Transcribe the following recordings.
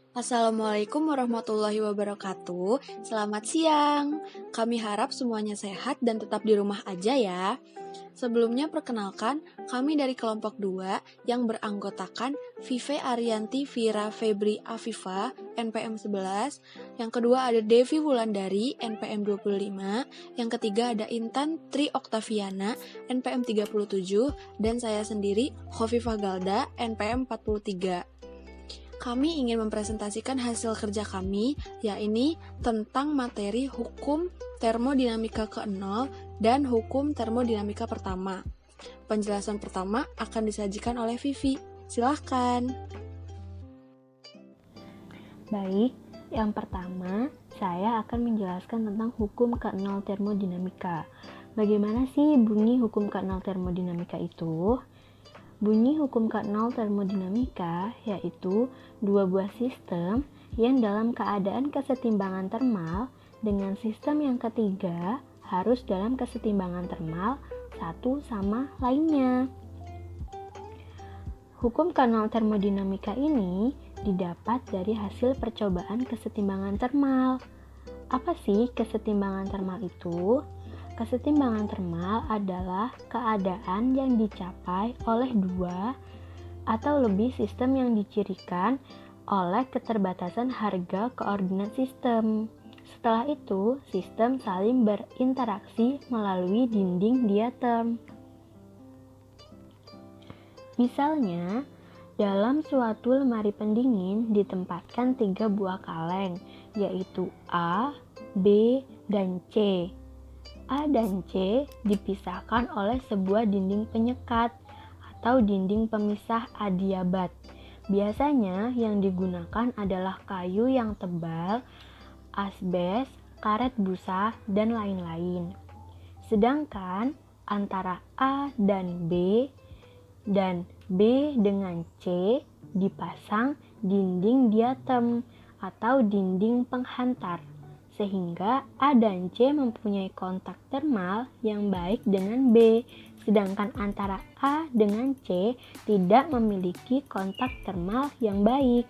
Assalamualaikum warahmatullahi wabarakatuh. Selamat siang. Kami harap semuanya sehat dan tetap di rumah aja ya. Sebelumnya perkenalkan, kami dari kelompok 2 yang beranggotakan Vive Arianti Vira Febri Afifa NPM 11, yang kedua ada Devi Wulandari NPM 25, yang ketiga ada Intan Tri Oktaviana NPM 37, dan saya sendiri Khofifah Galda NPM 43. Kami ingin mempresentasikan hasil kerja kami, yakni tentang materi hukum termodinamika ke-0 dan hukum termodinamika pertama. Penjelasan pertama akan disajikan oleh Vivi. Silahkan. Baik, yang pertama saya akan menjelaskan tentang hukum ke-0 termodinamika. Bagaimana sih bunyi hukum ke-0 termodinamika itu? Bunyi hukum ke-0 termodinamika yaitu dua buah sistem yang dalam keadaan kesetimbangan termal dengan sistem yang ketiga harus dalam kesetimbangan termal satu sama lainnya. Hukum ke-0 termodinamika ini didapat dari hasil percobaan kesetimbangan termal. Apa sih kesetimbangan termal itu? Kesetimbangan termal adalah keadaan yang dicapai oleh dua atau lebih sistem yang dicirikan oleh keterbatasan harga koordinat sistem. Setelah itu, sistem saling berinteraksi melalui dinding diatom. Misalnya, dalam suatu lemari pendingin ditempatkan 3 buah kaleng, yaitu A, B, dan C. A dan C dipisahkan oleh sebuah dinding penyekat atau dinding pemisah adiabat. Biasanya yang digunakan adalah kayu yang tebal, asbes, karet busa, dan lain-lain. Sedangkan antara A dan B dengan C dipasang dinding diatom atau dinding penghantar, sehingga A dan C mempunyai kontak termal yang baik dengan B, sedangkan antara A dengan C tidak memiliki kontak termal yang baik.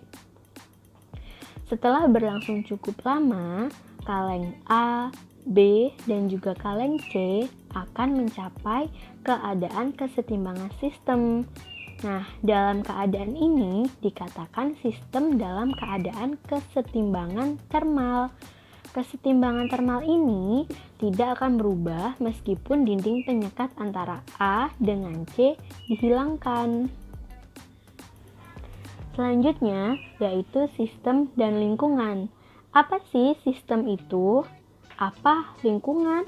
Setelah berlangsung cukup lama, kaleng A, B, dan juga kaleng C akan mencapai keadaan kesetimbangan sistem. Nah, dalam keadaan ini dikatakan sistem dalam keadaan kesetimbangan termal. Kesetimbangan termal ini tidak akan berubah meskipun dinding penyekat antara A dengan C dihilangkan. Selanjutnya yaitu sistem dan lingkungan. Apa sih sistem itu? Apa lingkungan?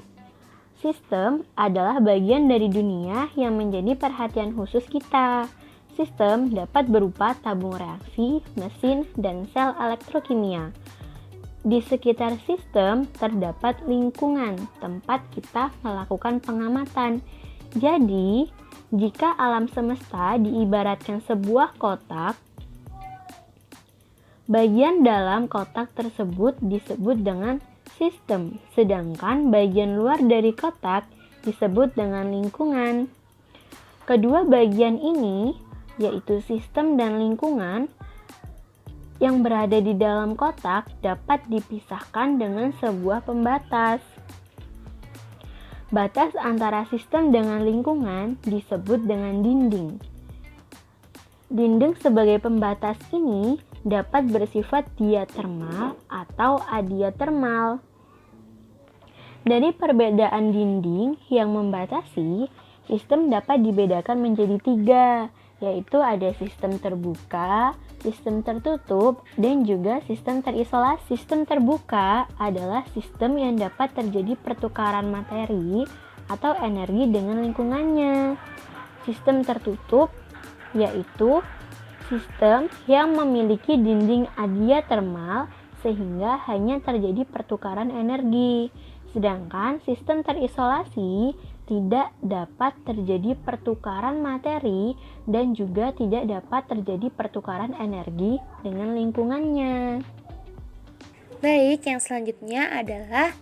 Sistem adalah bagian dari dunia yang menjadi perhatian khusus kita. Sistem dapat berupa tabung reaksi, mesin, dan sel elektrokimia. Di sekitar sistem terdapat lingkungan tempat kita melakukan pengamatan. Jadi, jika alam semesta diibaratkan sebuah kotak, bagian dalam kotak tersebut disebut dengan sistem, sedangkan bagian luar dari kotak disebut dengan lingkungan. Kedua bagian ini, yaitu sistem dan lingkungan, yang berada di dalam kotak dapat dipisahkan dengan sebuah pembatas. Batas antara sistem dengan lingkungan disebut dengan dinding. Dinding sebagai pembatas ini dapat bersifat diatermal atau adiatermal. Dari perbedaan dinding yang membatasi, sistem dapat dibedakan menjadi 3, yaitu ada sistem terbuka, sistem tertutup, dan juga sistem terisolasi. Sistem terbuka adalah sistem yang dapat terjadi pertukaran materi atau energi dengan lingkungannya. Sistem tertutup yaitu sistem yang memiliki dinding adiatermal sehingga hanya terjadi pertukaran energi. Sedangkan sistem terisolasi tidak dapat terjadi pertukaran materi dan juga tidak dapat terjadi pertukaran energi dengan lingkungannya. Baik, yang selanjutnya adalah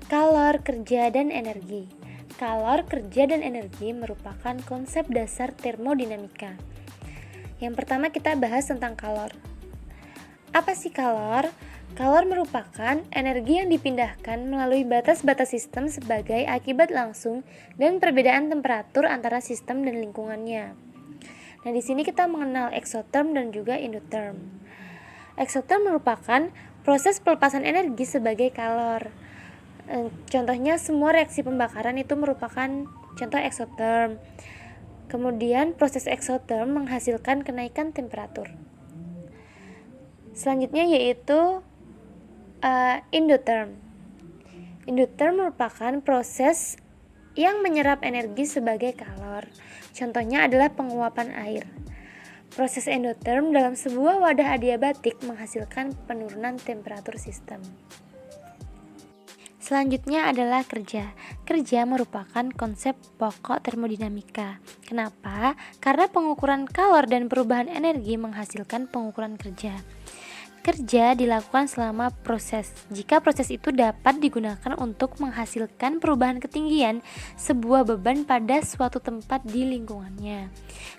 kalor, kerja, dan energi. Kalor, kerja, dan energi merupakan konsep dasar termodinamika. Yang pertama kita bahas tentang kalor. Apa sih kalor? Kalor merupakan energi yang dipindahkan melalui batas-batas sistem sebagai akibat langsung dan perbedaan temperatur antara sistem dan lingkungannya. Nah, di sini kita mengenal exotherm dan juga endotherm. Exotherm merupakan proses pelepasan energi sebagai kalor. Contohnya semua reaksi pembakaran itu merupakan contoh exotherm. Kemudian proses exotherm menghasilkan kenaikan temperatur. Selanjutnya yaitu endotherm. Endotherm merupakan proses yang menyerap energi sebagai kalor. Contohnya adalah penguapan air. Proses endotherm dalam sebuah wadah adiabatik menghasilkan penurunan temperatur sistem. Selanjutnya adalah kerja. Kerja merupakan konsep pokok termodinamika. Kenapa? Karena pengukuran kalor dan perubahan energi menghasilkan pengukuran kerja. Kerja dilakukan selama proses. Jika proses itu dapat digunakan untuk menghasilkan perubahan ketinggian sebuah beban pada suatu tempat di lingkungannya.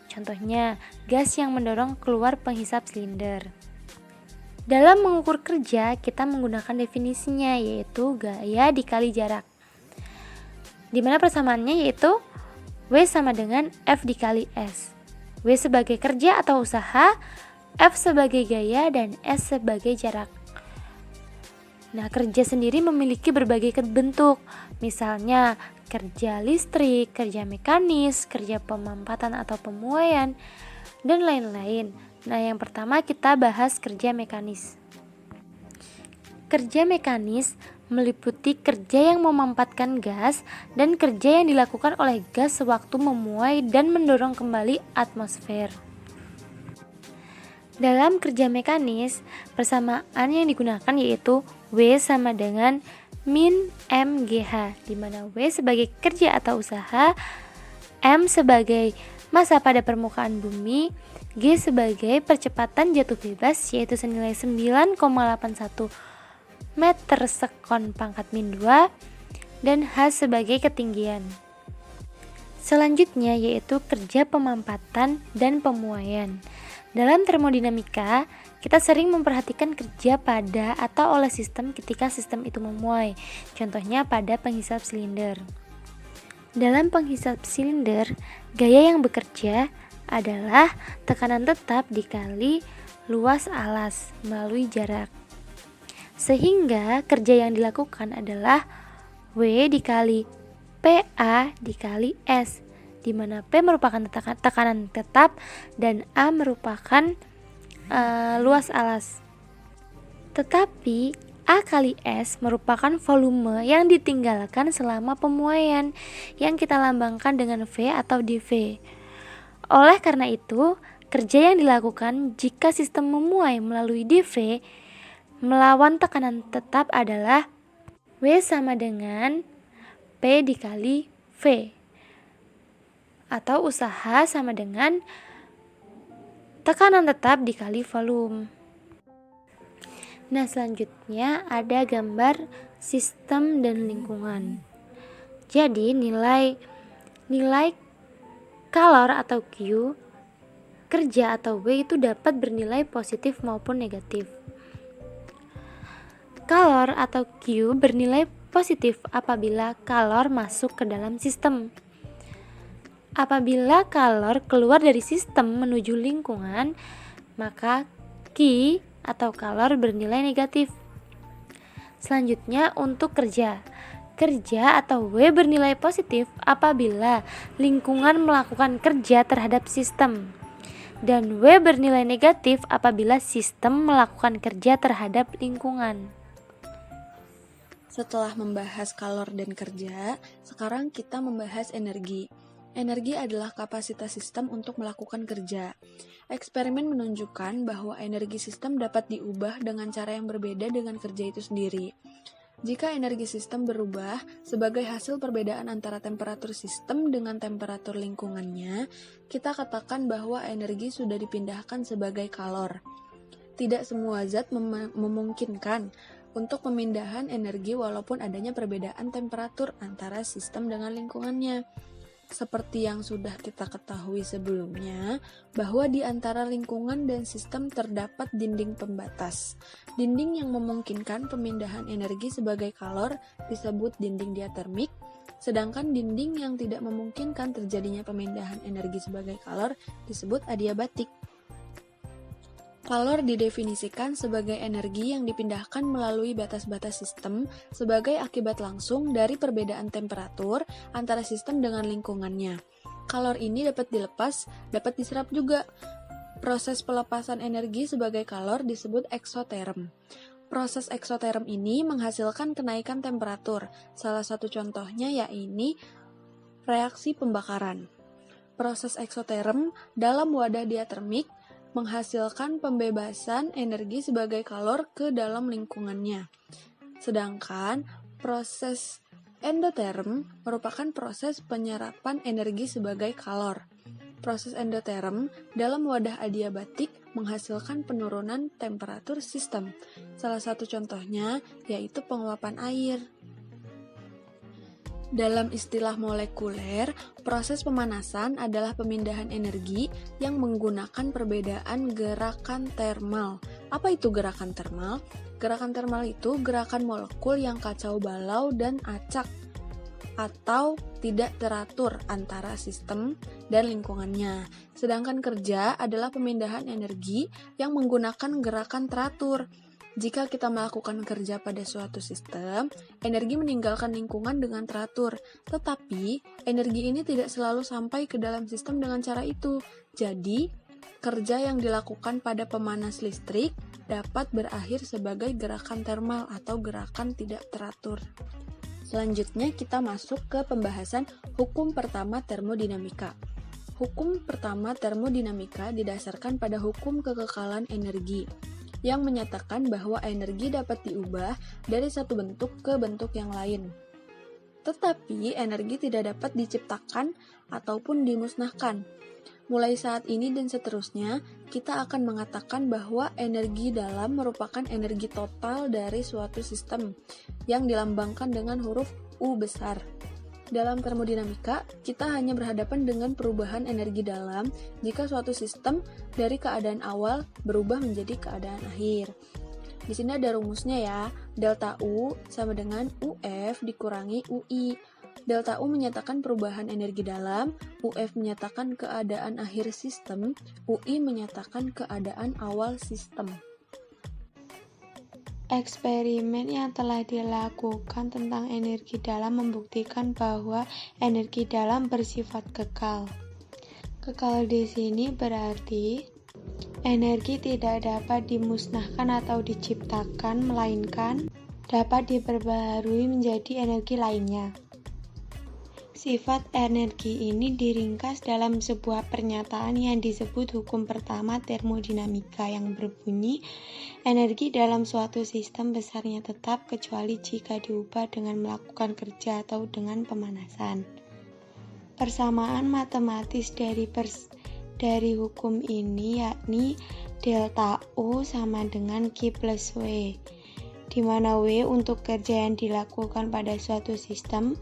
Contohnya, gas yang mendorong keluar penghisap silinder. Dalam mengukur kerja, kita menggunakan definisinya yaitu gaya dikali jarak. Di mana persamaannya yaitu W sama dengan F dikali S. W sebagai kerja atau usaha, F sebagai gaya, dan S sebagai jarak. Nah, kerja sendiri memiliki berbagai bentuk. Misalnya, kerja listrik, kerja mekanis, kerja pemampatan atau pemuaian, dan lain-lain. Nah, yang pertama kita bahas kerja mekanis. Kerja mekanis meliputi kerja yang memampatkan gas dan kerja yang dilakukan oleh gas sewaktu memuai dan mendorong kembali atmosfer. Dalam kerja mekanis, persamaan yang digunakan yaitu W sama dengan min MGH, di mana W sebagai kerja atau usaha, M sebagai massa pada permukaan bumi, G sebagai percepatan jatuh bebas yaitu senilai 9,81 meter sekon pangkat min 2, dan H sebagai ketinggian. Selanjutnya yaitu kerja pemampatan dan pemuaian. Dalam termodinamika, kita sering memperhatikan kerja pada atau oleh sistem ketika sistem itu memuai. Contohnya pada penghisap silinder. Dalam penghisap silinder, gaya yang bekerja adalah tekanan tetap dikali luas alas melalui jarak. Sehingga kerja yang dilakukan adalah W dikali PA dikali S, di mana P merupakan tekanan tetap dan A merupakan luas alas. Tetapi A kali S merupakan volume yang ditinggalkan selama pemuaian yang kita lambangkan dengan V atau dV. Oleh karena itu, kerja yang dilakukan jika sistem memuai melalui dV melawan tekanan tetap adalah W sama dengan P dikali V, atau usaha sama dengan tekanan tetap dikali volume. Nah, selanjutnya ada gambar sistem dan lingkungan. Jadi nilai kalor atau Q, kerja atau W itu dapat bernilai positif maupun negatif. Kalor atau Q bernilai positif apabila kalor masuk ke dalam sistem. Apabila kalor keluar dari sistem menuju lingkungan, maka Q atau kalor bernilai negatif. Selanjutnya untuk kerja. Kerja atau W bernilai positif apabila lingkungan melakukan kerja terhadap sistem. Dan W bernilai negatif apabila sistem melakukan kerja terhadap lingkungan. Setelah membahas kalor dan kerja, sekarang kita membahas energi. Energi adalah kapasitas sistem untuk melakukan kerja. Eksperimen menunjukkan bahwa energi sistem dapat diubah dengan cara yang berbeda dengan kerja itu sendiri. Jika energi sistem berubah sebagai hasil perbedaan antara temperatur sistem dengan temperatur lingkungannya, kita katakan bahwa energi sudah dipindahkan sebagai kalor. Tidak semua zat memungkinkan untuk pemindahan energi walaupun adanya perbedaan temperatur antara sistem dengan lingkungannya. Seperti yang sudah kita ketahui sebelumnya, bahwa di antara lingkungan dan sistem terdapat dinding pembatas. Dinding yang memungkinkan pemindahan energi sebagai kalor disebut dinding diatermik, sedangkan dinding yang tidak memungkinkan terjadinya pemindahan energi sebagai kalor disebut adiabatik. Kalor didefinisikan sebagai energi yang dipindahkan melalui batas-batas sistem sebagai akibat langsung dari perbedaan temperatur antara sistem dengan lingkungannya. Kalor ini dapat dilepas, dapat diserap juga. Proses pelepasan energi sebagai kalor disebut eksoterm. Proses eksoterm ini menghasilkan kenaikan temperatur. Salah satu contohnya yaitu reaksi pembakaran. Proses eksoterm dalam wadah diatermik menghasilkan pembebasan energi sebagai kalor ke dalam lingkungannya. Sedangkan proses endoterm merupakan proses penyerapan energi sebagai kalor. Proses endoterm dalam wadah adiabatik menghasilkan penurunan temperatur sistem. Salah satu contohnya yaitu penguapan air. Dalam istilah molekuler, proses pemanasan adalah pemindahan energi yang menggunakan perbedaan gerakan termal. Apa itu gerakan termal? Gerakan termal itu gerakan molekul yang kacau balau dan acak atau tidak teratur antara sistem dan lingkungannya. Sedangkan kerja adalah pemindahan energi yang menggunakan gerakan teratur. Jika kita melakukan kerja pada suatu sistem, energi meninggalkan lingkungan dengan teratur. Tetapi, energi ini tidak selalu sampai ke dalam sistem dengan cara itu. Jadi, kerja yang dilakukan pada pemanas listrik dapat berakhir sebagai gerakan termal atau gerakan tidak teratur. Selanjutnya, kita masuk ke pembahasan hukum pertama termodinamika. Hukum pertama termodinamika didasarkan pada hukum kekekalan energi, yang menyatakan bahwa energi dapat diubah dari satu bentuk ke bentuk yang lain. Tetapi energi tidak dapat diciptakan ataupun dimusnahkan. Mulai saat ini dan seterusnya, kita akan mengatakan bahwa energi dalam merupakan energi total dari suatu sistem yang dilambangkan dengan huruf U besar. Dalam termodinamika, kita hanya berhadapan dengan perubahan energi dalam jika suatu sistem dari keadaan awal berubah menjadi keadaan akhir. Di sini ada rumusnya ya, delta U sama dengan UF dikurangi UI. Delta U menyatakan perubahan energi dalam, UF menyatakan keadaan akhir sistem, UI menyatakan keadaan awal sistem. Eksperimen yang telah dilakukan tentang energi dalam membuktikan bahwa energi dalam bersifat kekal. Kekal di sini berarti energi tidak dapat dimusnahkan atau diciptakan, melainkan dapat diperbaharui menjadi energi lainnya. Sifat energi ini diringkas dalam sebuah pernyataan yang disebut hukum pertama termodinamika yang berbunyi, energi dalam suatu sistem besarnya tetap kecuali jika diubah dengan melakukan kerja atau dengan pemanasan. Persamaan matematis dari hukum ini yakni delta U sama dengan Q plus W, di mana W untuk kerja yang dilakukan pada suatu sistem,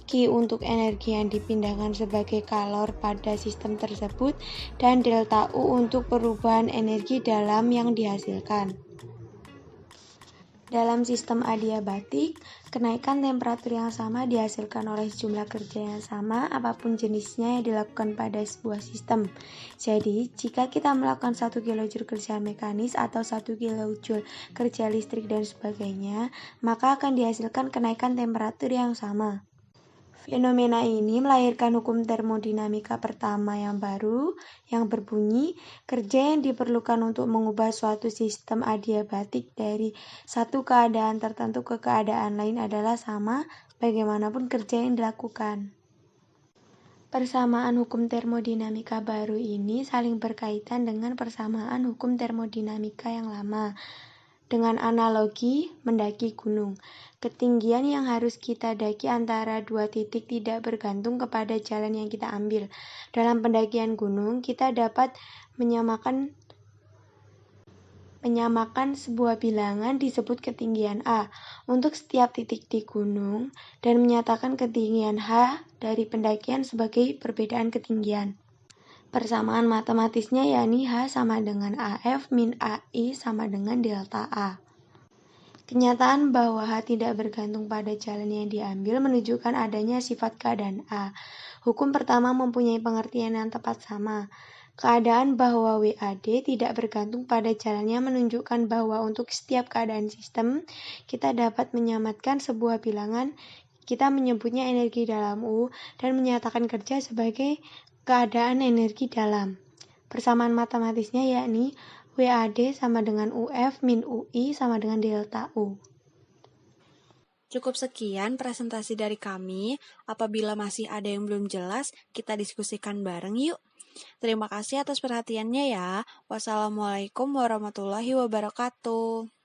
Q untuk energi yang dipindahkan sebagai kalor pada sistem tersebut, dan delta U untuk perubahan energi dalam yang dihasilkan. Dalam sistem adiabatik, kenaikan temperatur yang sama dihasilkan oleh jumlah kerja yang sama apapun jenisnya yang dilakukan pada sebuah sistem. Jadi, jika kita melakukan 1 kJ kerja mekanis atau 1 kJ kerja listrik dan sebagainya, maka akan dihasilkan kenaikan temperatur yang sama. Fenomena ini melahirkan hukum termodinamika pertama yang baru, yang berbunyi, kerja yang diperlukan untuk mengubah suatu sistem adiabatik dari satu keadaan tertentu ke keadaan lain adalah sama, bagaimanapun kerja yang dilakukan. Persamaan hukum termodinamika baru ini saling berkaitan dengan persamaan hukum termodinamika yang lama. Dengan analogi mendaki gunung, ketinggian yang harus kita daki antara dua titik tidak bergantung kepada jalan yang kita ambil. Dalam pendakian gunung, kita dapat menyamakan Menyamakan sebuah bilangan disebut ketinggian A untuk setiap titik di gunung dan menyatakan ketinggian H dari pendakian sebagai perbedaan ketinggian. Persamaan matematisnya yakni H sama dengan AF min AI sama dengan delta A. Kenyataan bahwa H tidak bergantung pada jalan yang diambil menunjukkan adanya sifat keadaan A. Hukum pertama mempunyai pengertian yang tepat sama. Keadaan bahwa WAD tidak bergantung pada jalannya menunjukkan bahwa untuk setiap keadaan sistem, kita dapat menyamatkan sebuah bilangan, kita menyebutnya energi dalam U, dan menyatakan kerja sebagai keadaan energi dalam. Persamaan matematisnya yakni WAD sama dengan UF min UI sama dengan delta U. Cukup sekian presentasi dari kami. Apabila masih ada yang belum jelas, kita diskusikan bareng yuk. Terima kasih atas perhatiannya ya. Wassalamualaikum warahmatullahi wabarakatuh.